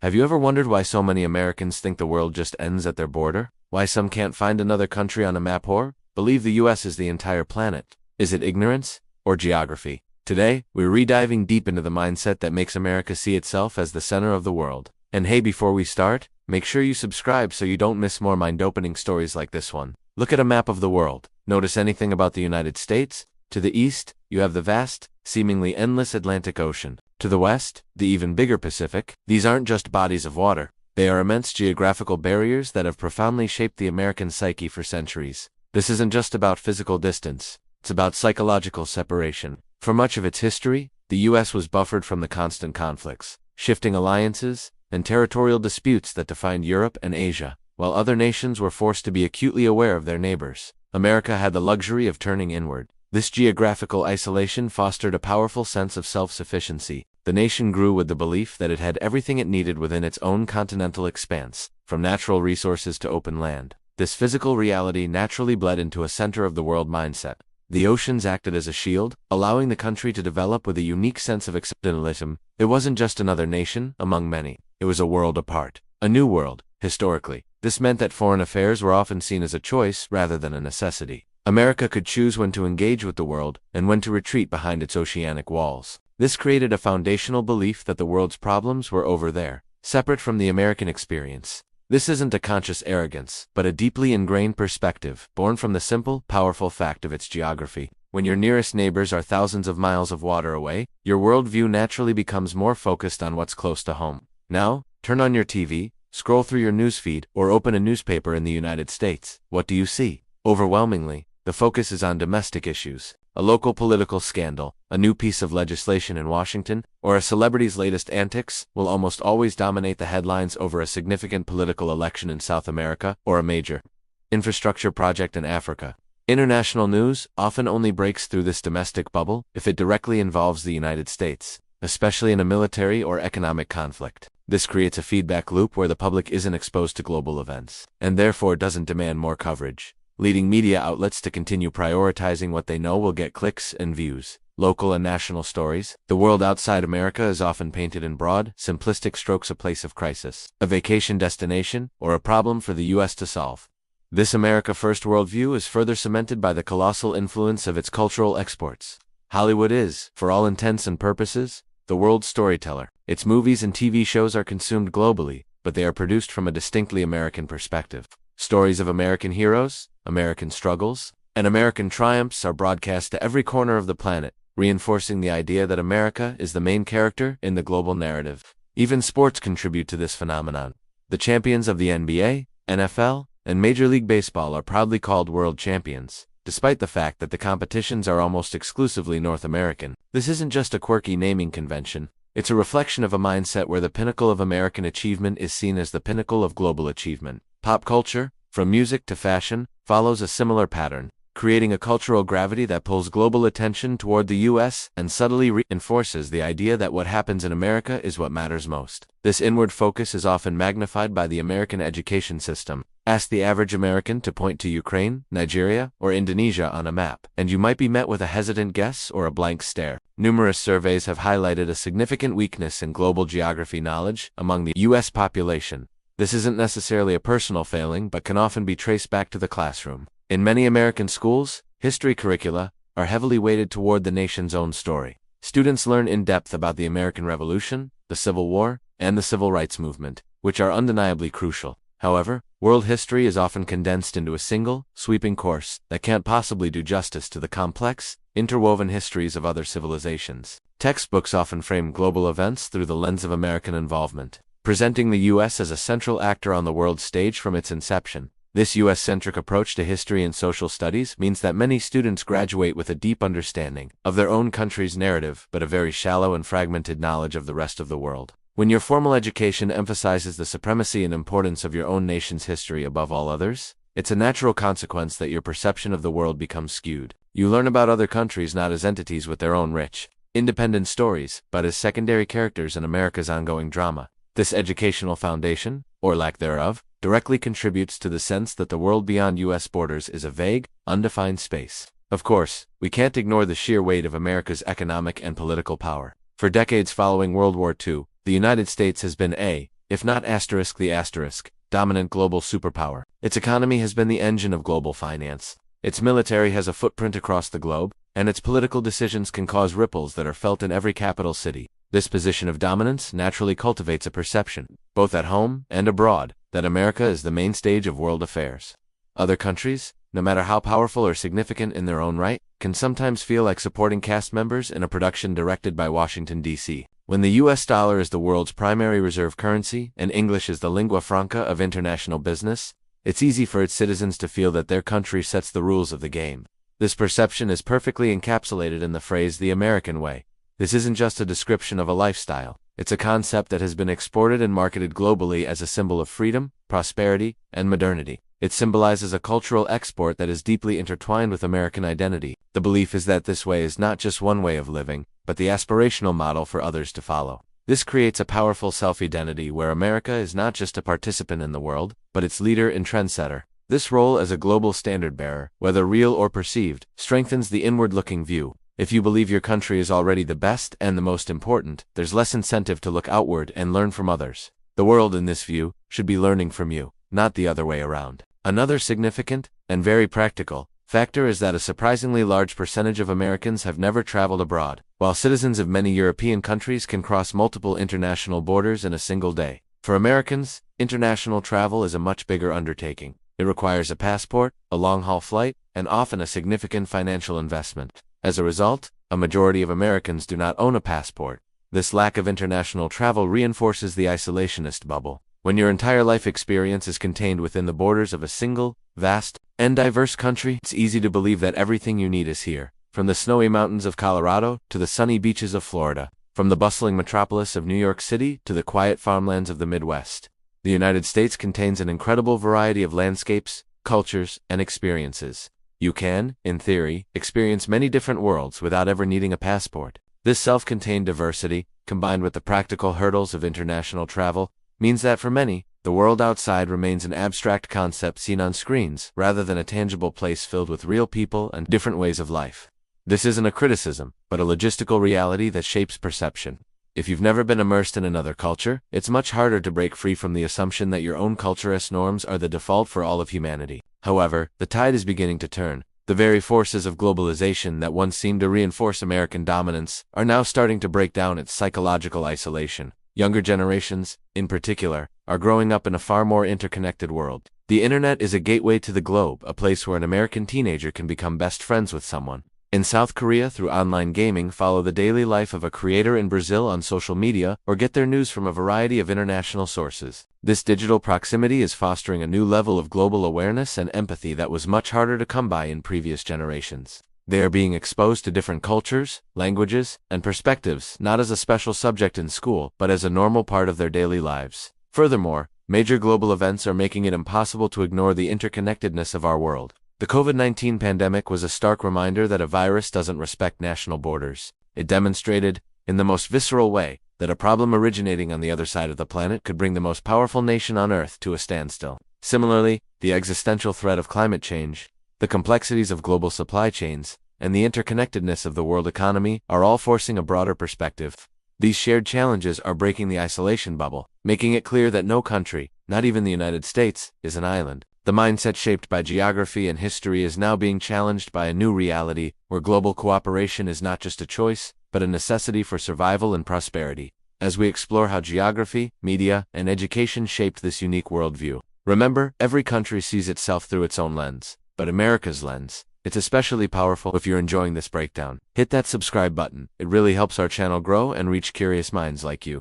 Have you ever wondered why so many Americans think the world just ends at their border? Why some can't find another country on a map or believe the US is the entire planet? Is it ignorance or geography? Today, we're rediving deep into the mindset that makes America see itself as the center of the world. And hey, before we start, make sure you subscribe so you don't miss more mind-opening stories like this one. Look at a map of the world. Notice anything about the United States? To the east, you have the vast, seemingly endless Atlantic Ocean. To the west, the even bigger Pacific. These aren't just bodies of water. They are immense geographical barriers that have profoundly shaped the American psyche for centuries. This isn't just about physical distance. It's about psychological separation. For much of its history, the U.S. was buffered from the constant conflicts, shifting alliances, and territorial disputes that defined Europe and Asia. While other nations were forced to be acutely aware of their neighbors, America had the luxury of turning inward. This geographical isolation fostered a powerful sense of self-sufficiency. The nation grew with the belief that it had everything it needed within its own continental expanse, from natural resources to open land. This physical reality naturally bled into a center-of-the-world mindset. The oceans acted as a shield, allowing the country to develop with a unique sense of acceptability. It wasn't just another nation among many. It was a world apart. A new world, historically. This meant that foreign affairs were often seen as a choice rather than a necessity. America could choose when to engage with the world and when to retreat behind its oceanic walls. This created a foundational belief that the world's problems were over there, separate from the American experience. This isn't a conscious arrogance, but a deeply ingrained perspective, born from the simple, powerful fact of its geography. When your nearest neighbors are thousands of miles of water away, your worldview naturally becomes more focused on what's close to home. Now, turn on your TV, scroll through your newsfeed, or open a newspaper in the United States. What do you see? Overwhelmingly, the focus is on domestic issues. A local political scandal, a new piece of legislation in Washington, or a celebrity's latest antics will almost always dominate the headlines over a significant political election in South America or a major infrastructure project in Africa. International news often only breaks through this domestic bubble if it directly involves the United States, especially in a military or economic conflict. This creates a feedback loop where the public isn't exposed to global events, and therefore doesn't demand more coverage, leading media outlets to continue prioritizing what they know will get clicks and views. Local and national stories. The world outside America is often painted in broad, simplistic strokes: a place of crisis, a vacation destination, or a problem for the U.S. to solve. This America First worldview is further cemented by the colossal influence of its cultural exports. Hollywood is, for all intents and purposes, the world's storyteller. Its movies and TV shows are consumed globally, but they are produced from a distinctly American perspective. Stories of American heroes, American struggles, and American triumphs are broadcast to every corner of the planet, reinforcing the idea that America is the main character in the global narrative. Even sports contribute to this phenomenon. The champions of the NBA, NFL, and Major League Baseball are proudly called world champions, despite the fact that the competitions are almost exclusively North American. This isn't just a quirky naming convention. It's a reflection of a mindset where the pinnacle of American achievement is seen as the pinnacle of global achievement. Pop culture, from music to fashion, follows a similar pattern, creating a cultural gravity that pulls global attention toward the U.S. and subtly reinforces the idea that what happens in America is what matters most. This inward focus is often magnified by the American education system. Ask the average American to point to Ukraine, Nigeria, or Indonesia on a map, and you might be met with a hesitant guess or a blank stare. Numerous surveys have highlighted a significant weakness in global geography knowledge among the U.S. population. This isn't necessarily a personal failing, but can often be traced back to the classroom. In many American schools, history curricula are heavily weighted toward the nation's own story. Students learn in depth about the American Revolution, the Civil War, and the Civil Rights Movement, which are undeniably crucial. However, world history is often condensed into a single, sweeping course that can't possibly do justice to the complex, interwoven histories of other civilizations. Textbooks often frame global events through the lens of American involvement, presenting the U.S. as a central actor on the world stage from its inception. This U.S.-centric approach to history and social studies means that many students graduate with a deep understanding of their own country's narrative, but a very shallow and fragmented knowledge of the rest of the world. When your formal education emphasizes the supremacy and importance of your own nation's history above all others, it's a natural consequence that your perception of the world becomes skewed. You learn about other countries not as entities with their own rich, independent stories, but as secondary characters in America's ongoing drama. This educational foundation, or lack thereof, directly contributes to the sense that the world beyond U.S. borders is a vague, undefined space. Of course, we can't ignore the sheer weight of America's economic and political power. For decades following World War II, the United States has been a if not the dominant global superpower. Its economy has been the engine of global finance. Its military has a footprint across the globe, and its political decisions can cause ripples that are felt in every capital city. This position of dominance naturally cultivates a perception, both at home and abroad, that America is the main stage of world affairs. Other countries, no matter how powerful or significant in their own right, can sometimes feel like supporting cast members in a production directed by Washington, D.C. When the U.S. dollar is the world's primary reserve currency and English is the lingua franca of international business, it's easy for its citizens to feel that their country sets the rules of the game. This perception is perfectly encapsulated in the phrase "the American way." This isn't just a description of a lifestyle. It's a concept that has been exported and marketed globally as a symbol of freedom, prosperity, and modernity. It symbolizes a cultural export that is deeply intertwined with American identity. The belief is that this way is not just one way of living, but the aspirational model for others to follow. This creates a powerful self-identity where America is not just a participant in the world, but its leader and trendsetter. This role as a global standard-bearer, whether real or perceived, strengthens the inward-looking view. If you believe your country is already the best and the most important, there's less incentive to look outward and learn from others. The world, in this view, should be learning from you, not the other way around. Another significant, and very practical, factor is that a surprisingly large percentage of Americans have never traveled abroad, while citizens of many European countries can cross multiple international borders in a single day. For Americans, international travel is a much bigger undertaking. It requires a passport, a long-haul flight, and often a significant financial investment. As a result, a majority of Americans do not own a passport. This lack of international travel reinforces the isolationist bubble. When your entire life experience is contained within the borders of a single, vast, and diverse country, it's easy to believe that everything you need is here. From the snowy mountains of Colorado to the sunny beaches of Florida, from the bustling metropolis of New York City to the quiet farmlands of the Midwest, the United States contains an incredible variety of landscapes, cultures, and experiences. You can, in theory, experience many different worlds without ever needing a passport. This self-contained diversity, combined with the practical hurdles of international travel, means that for many, the world outside remains an abstract concept seen on screens rather than a tangible place filled with real people and different ways of life. This isn't a criticism, but a logistical reality that shapes perception. If you've never been immersed in another culture, it's much harder to break free from the assumption that your own culture's norms are the default for all of humanity. However, the tide is beginning to turn. The very forces of globalization that once seemed to reinforce American dominance are now starting to break down its psychological isolation. Younger generations, in particular, are growing up in a far more interconnected world. The internet is a gateway to the globe, a place where an American teenager can become best friends with someone in South Korea through online gaming, follow the daily life of a creator in Brazil on social media, or get their news from a variety of international sources. This digital proximity is fostering a new level of global awareness and empathy that was much harder to come by in previous generations. They are being exposed to different cultures, languages, and perspectives, not as a special subject in school, but as a normal part of their daily lives. Furthermore, major global events are making it impossible to ignore the interconnectedness of our world. The COVID-19 pandemic was a stark reminder that a virus doesn't respect national borders. It demonstrated, in the most visceral way, that a problem originating on the other side of the planet could bring the most powerful nation on Earth to a standstill. Similarly, the existential threat of climate change, the complexities of global supply chains, and the interconnectedness of the world economy are all forcing a broader perspective. These shared challenges are breaking the isolation bubble, making it clear that no country, not even the United States, is an island. The mindset shaped by geography and history is now being challenged by a new reality, where global cooperation is not just a choice, but a necessity for survival and prosperity. As we explore how geography, media, and education shaped this unique worldview, remember, every country sees itself through its own lens, but America's lens, it's especially powerful. If you're enjoying this breakdown, hit that subscribe button. It really helps our channel grow and reach curious minds like you.